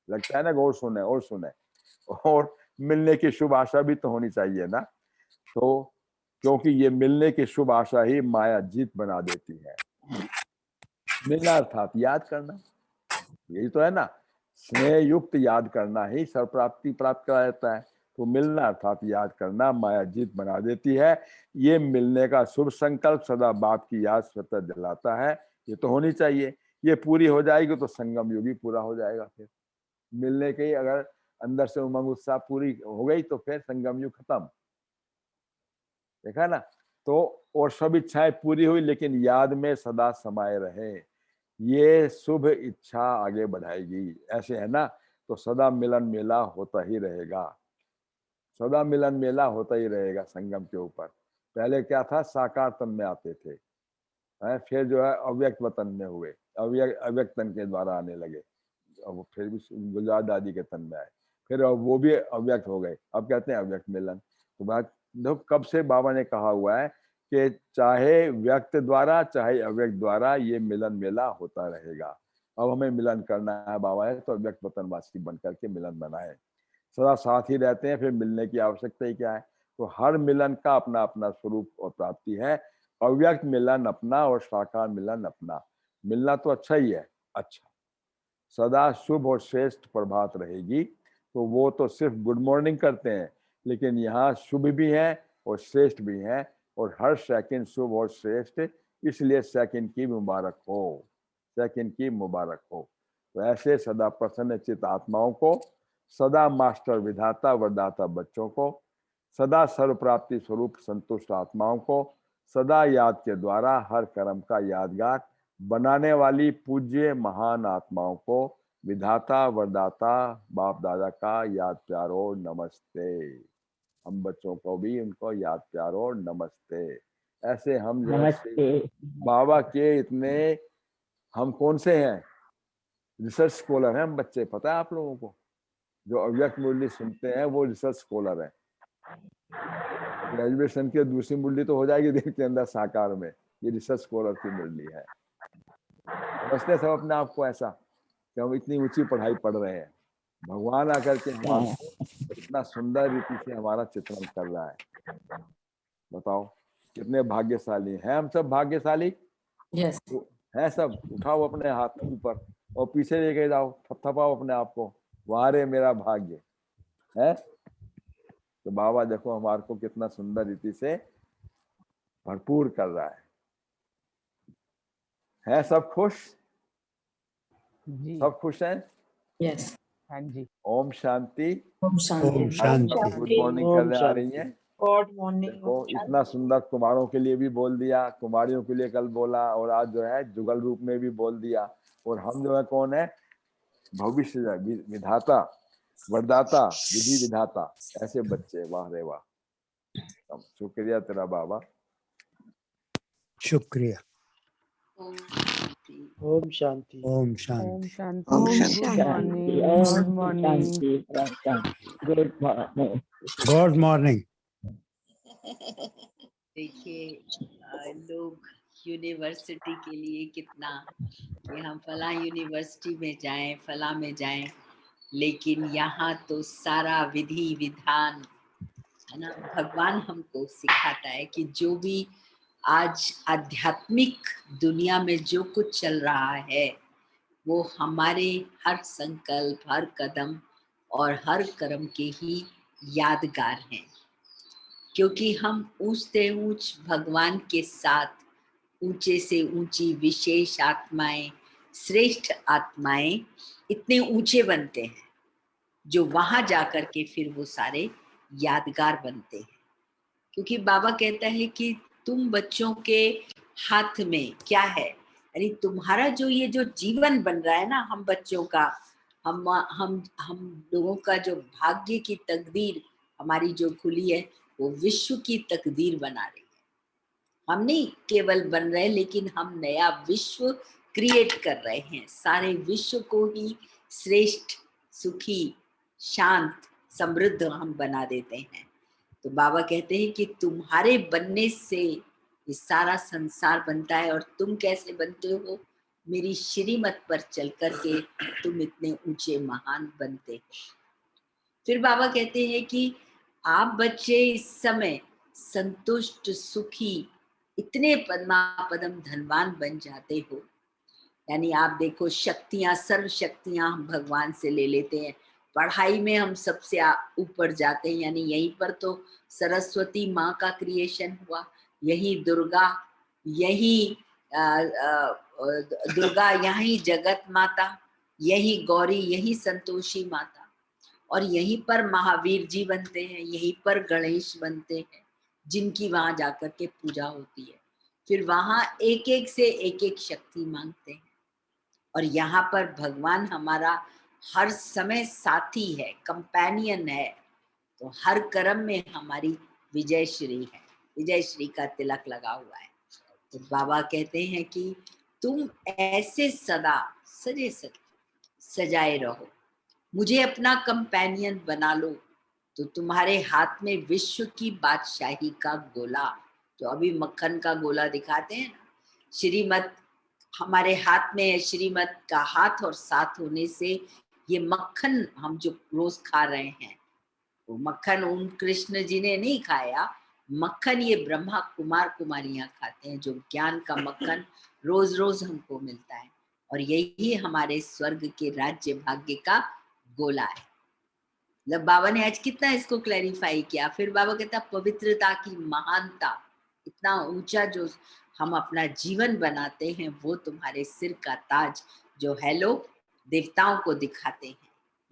लगता है ना, और सुने और सुने, और मिलने की शुभ आशा भी तो होनी चाहिए ना। तो क्योंकि ये मिलने की शुभ आशा ही माया जीत बना देती है। मिलना अर्थात याद करना, यही तो है ना। स्नेह युक्त याद करना ही सर्वप्राप्ति प्राप्त करा देता है। तो मिलना अर्थात याद करना माया जीत बना देती है। ये मिलने का शुभ संकल्प सदा बाप की याद स्वतः दिलाता है। ये तो होनी चाहिए, ये पूरी हो जाएगी तो संगम युग ही पूरा हो जाएगा। फिर मिलने के ही अगर अंदर से उमंग उत्साह पूरी हो गई तो फिर संगम युग खत्म। देखा ना। तो और सब इच्छाएं पूरी हुई, लेकिन याद में सदा समाये रहे, ये शुभ इच्छा आगे बढ़ाएगी। ऐसे है ना। तो सदा मिलन मेला होता ही रहेगा, सदा मिलन मेला होता ही रहेगा संगम के ऊपर। पहले क्या था, साकार तन में आते थे, फिर जो है अव्यक्त वतन में हुए, अव्यक्त तन के द्वारा आने लगे। अब फिर भी गुजरात दादी के तन में आए, फिर अब वो भी अव्यक्त हो गए, अब कहते हैं अव्यक्त मिलन। तो बात देखो कब से बाबा ने कहा हुआ है कि चाहे व्यक्त द्वारा चाहे अव्यक्त द्वारा ये मिलन मेला होता रहेगा। अब हमें मिलन करना है बाबा है, तो अव्यक्त वतनवासी बन करके मिलन बनाए। सदा साथ ही रहते हैं, फिर मिलने की आवश्यकता ही क्या है। तो हर मिलन का अपना अपना स्वरूप और प्राप्ति है। अव्यक्त मिलन अपना और साकार मिलन अपना। मिलना तो अच्छा ही है, अच्छा सदा शुभ और श्रेष्ठ प्रभात रहेगी। तो वो तो सिर्फ गुड मॉर्निंग करते हैं, लेकिन यहाँ शुभ भी है और श्रेष्ठ भी है, और हर सेकंड शुभ और श्रेष्ठ, इसलिए सेकंड की मुबारक हो, सेकंड की मुबारक हो। तो ऐसे सदा प्रसन्न चित आत्माओं को, सदा मास्टर विधाता वरदाता बच्चों को, सदा सर्व प्राप्ति स्वरूप संतुष्ट आत्माओं को, सदा याद के द्वारा हर कर्म का यादगार बनाने वाली पूज्य महान आत्माओं को, विधाता वरदाता बाप दादा का याद प्यार और नमस्ते। हम बच्चों को भी उनको याद प्यार और नमस्ते। ऐसे हम जो है बाबा के इतने, हम कौन से हैं, रिसर्च स्कॉलर हैं हम बच्चे, पता है आप लोगों को। जो अव्यक्त मुरली सुनते हैं वो रिसर्च स्कॉलर है। ग्रेजुएशन की दूसरी मुरली तो हो जाएगी दिन के अंदर साकार में, ये रिसर्च स्कॉलर की मुरली है। समझते सब अपने आप को ऐसा कि हम इतनी ऊंची पढ़ाई पढ़ रहे हैं, भगवान आकर के हमको इतना सुंदर रीति से हमारा चित्रण कर रहा है। बताओ कितने भाग्यशाली हैं हम सब, भाग्यशाली yes. है सब। उठाओ अपने हाथ ऊपर और पीछे लेके जाओ, थपथपाओ अपने आप को, वारे मेरा भाग्य है। तो बाबा देखो हमारे को कितना सुंदर रीति से भरपूर कर रहा है सब खुश, जी। सब खुश हैं। यस। हाँ जी। ओम शांति। ओम शांति। ओम शांति। गुड मॉर्निंग करने आ रही हैं। Good morning. देखो इतना सुंदर कुमारों के लिए भी बोल दिया, कुमारियों के लिए कल बोला, और आज जो है जुगल रूप में भी बोल दिया। और हम जो है कौन है? भविष्य विधाता, वरदाता, विधि विधाता, ऐसे बच्चे। वाह रे वाह, शुक्रिया तेरा बाबा। शुक्रिया। ओम शांति। ओम ओम शांति। शांति। ओम गुड शांति। Morning. Good morning. Good morning. Good morning. देखिए लोग यूनिवर्सिटी के लिए कितना कि हम फला यूनिवर्सिटी में जाएं, फला में जाएं, लेकिन यहाँ तो सारा विधि विधान है ना, भगवान हमको सिखाता है कि जो भी आज आध्यात्मिक दुनिया में जो कुछ चल रहा है वो हमारे हर संकल्प, हर कदम और हर कर्म के ही यादगार हैं, क्योंकि हम ऊंचते ऊंच भगवान के साथ ऊंचे से ऊंची विशेष आत्माएं, श्रेष्ठ आत्माएं इतने ऊंचे बनते हैं जो वहां जाकर के फिर वो सारे यादगार बनते हैं। क्योंकि बाबा कहता है कि तुम बच्चों के हाथ में क्या है, यानी तुम्हारा जो ये जो जीवन बन रहा है ना, हम बच्चों का, हम लोगों का जो भाग्य की तकदीर हमारी जो खुली है वो विश्व की तकदीर बना रही है। हम नहीं केवल बन रहे, लेकिन हम नया विश्व क्रिएट कर रहे हैं। सारे विश्व को ही श्रेष्ठ, सुखी, शांत, समृद्ध हम बना देते हैं। तो बाबा कहते हैं कि तुम्हारे बनने से ये सारा संसार बनता है। और तुम कैसे बनते हो? मेरी श्रीमत पर चल करके तुम इतने ऊंचे महान बनते हो। फिर बाबा कहते हैं कि आप बच्चे इस समय संतुष्ट, सुखी, इतने पद्म धनवान बन जाते हो। यानी आप देखो शक्तियां, सर्व शक्तियां हम भगवान से ले लेते हैं। पढ़ाई में हम सबसे ऊपर जाते हैं, यानी यहीं पर तो सरस्वती माँ का क्रिएशन हुआ, यही दुर्गा, यही दुर्गा, यही जगत माता, यही गौरी, यही संतोषी माता, और यहीं पर महावीर जी बनते हैं, यहीं पर गणेश बनते हैं, जिनकी वहां जाकर के पूजा होती है। फिर वहां एक एक से एक एक शक्ति मांगते हैं। और यहाँ पर भगवान हमारा हर समय साथी है, कंपेनियन है। तो हर कर्म में हमारी विजय श्री है, विजय श्री का तिलक लगा हुआ है। तो बाबा कहते हैं कि तुम ऐसे सदा सजे सजाए रहो, मुझे अपना कंपेनियन बना लो, तो तुम्हारे हाथ में विश्व की बादशाही का गोला, जो अभी मक्खन का गोला दिखाते हैं ना, श्रीमत हमारे हाथ में है। श्रीमत का हाथ और साथ होने से ये मक्खन हम जो रोज खा रहे हैं, वो मक्खन उन कृष्ण जी ने नहीं खाया, मक्खन ये ब्रह्मा कुमार कुमारियां खाते हैं, जो ज्ञान का मक्खन रोज रोज हमको मिलता है। और यही हमारे स्वर्ग के राज्य भाग्य का गोला है। मतलब बाबा ने आज कितना इसको क्लैरिफाई किया। फिर बाबा कहता पवित्रता की महानता, इतना ऊंचा जो हम अपना जीवन बनाते हैं, वो तुम्हारे सिर का ताज जो है लोग देवताओं को दिखाते हैं।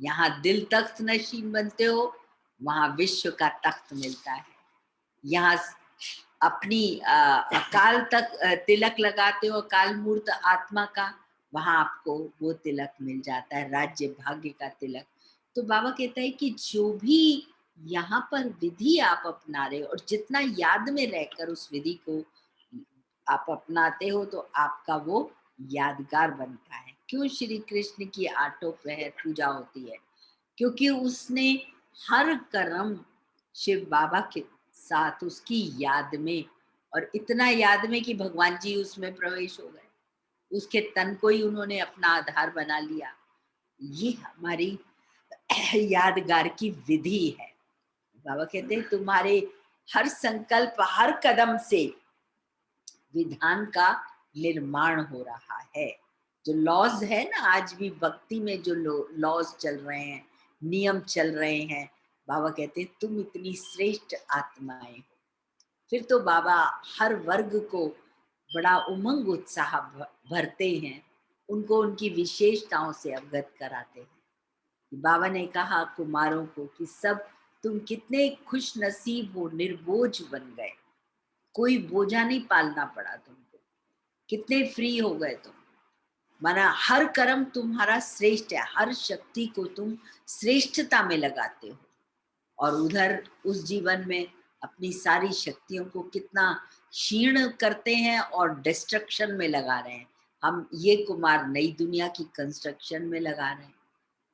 यहाँ दिल तख्त नशीन बनते हो, वहां विश्व का तख्त मिलता है। यहाँ अपनी अकाल तक तिलक लगाते हो, अकाल मूर्त आत्मा का, वहां आपको वो तिलक मिल जाता है, राज्य भाग्य का तिलक। तो बाबा कहता है कि जो भी यहाँ पर विधि आप अपना रहे हो, और जितना याद में रहकर उस विधि को आप अपनाते हो, तो आपका वो यादगार बनता है। क्यों श्री कृष्ण की आठों प्रहर पूजा होती है? क्योंकि उसने हर कर्म शिव बाबा के साथ उसकी याद में, और इतना याद में कि भगवान जी उसमें प्रवेश हो गए, उसके तन को ही उन्होंने अपना आधार बना लिया। ये हमारी यादगार की विधि है। बाबा कहते हैं तुम्हारे हर संकल्प, हर कदम से विधान का निर्माण हो रहा है। जो लॉज है ना, आज भी भक्ति में जो लॉज चल रहे हैं, नियम चल रहे हैं, बाबा कहते हैं तुम इतनी श्रेष्ठ आत्माएं हो। फिर तो बाबा हर वर्ग को बड़ा उमंग उत्साह भरते हैं, उनको उनकी विशेषताओं से अवगत कराते हैं। बाबा ने कहा कुमारों को कि सब तुम कितने खुश नसीब हो, निर्बोझ बन गए, कोई बोझा नहीं पालना पड़ा तुमको, कितने फ्री हो गए तुम। माना हर कर्म तुम्हारा श्रेष्ठ है, हर शक्ति को तुम श्रेष्ठता में लगाते हो, और उधर उस जीवन में अपनी सारी शक्तियों को कितना क्षीण करते हैं और डिस्ट्रक्शन में लगा रहे हैं। हम ये कुमार नई दुनिया की कंस्ट्रक्शन में लगा रहे हैं।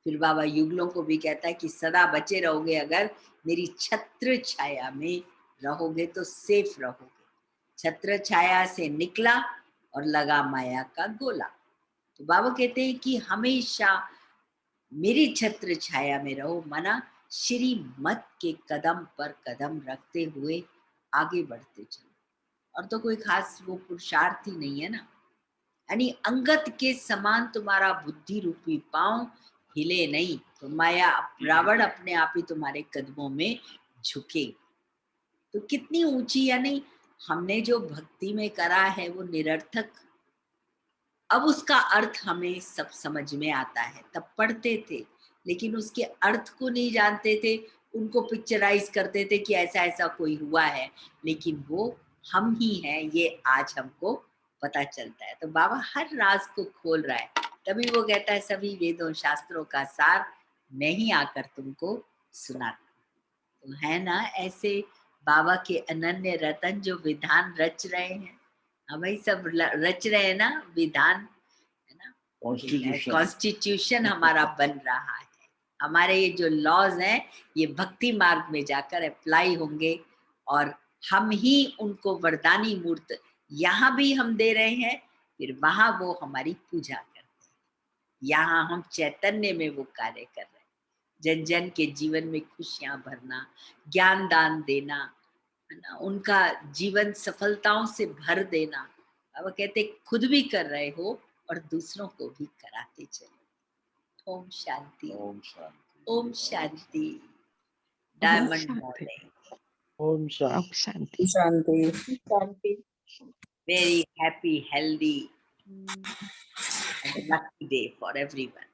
फिर बाबा युगलों को भी कहता है कि सदा बचे रहोगे, अगर मेरी छत्र छाया में रहोगे तो सेफ रहोगे। छत्र छाया से निकला और लगा माया का गोला। तो बाबा कहते हैं कि हमेशा मेरी छत्र छाया में रहो, मना श्री मत के कदम पर कदम रखते हुए आगे बढ़ते चलो। और तो कोई खास वो पुरुषार्थ ही नहीं है ना, यानी अंगत के समान तुम्हारा बुद्धि रूपी पांव हिले नहीं तो माया रावण अपने आप ही तुम्हारे कदमों में झुके। तो कितनी ऊंची, यानी हमने जो भक्ति में करा है वो निरर्थक, अब उसका अर्थ हमें सब समझ में आता है। तब पढ़ते थे लेकिन उसके अर्थ को नहीं जानते थे, उनको पिक्चराइज करते थे कि ऐसा ऐसा कोई हुआ है, लेकिन वो हम ही हैं, ये आज हमको पता चलता है। तो बाबा हर राज को खोल रहा है, तभी वो कहता है सभी वेदों शास्त्रों का सार मैं ही आकर तुमको सुनाता। तो है ना ऐसे बाबा के अनन्य रतन जो विधान रच रहे हैं। हम ही सब रच रहे हैं ना विधान, है ना, कॉन्स्टिट्यूशन हमारा बन रहा है। हमारे ये जो लॉज हैं ये भक्ति मार्ग में जाकर अप्लाई होंगे, और हम ही उनको वरदानी मूर्त यहाँ भी हम दे रहे हैं, फिर वहां वो हमारी पूजा करते हैं। यहाँ हम चैतन्य में वो कार्य कर रहे हैं, जन जन के जीवन में खुशियां भरना, ज्ञान दान देना, है ना, उनका जीवन सफलताओं से भर देना। अब वो कहते खुद भी कर रहे हो और दूसरों को भी कराते चलो। ओम शांति, ओम शांति, ओम शांति। डायमंड शांति। मॉर्निंग, ओम शांति। अब शांति। शांति शांति। Very happy, healthy and lucky day for everyone.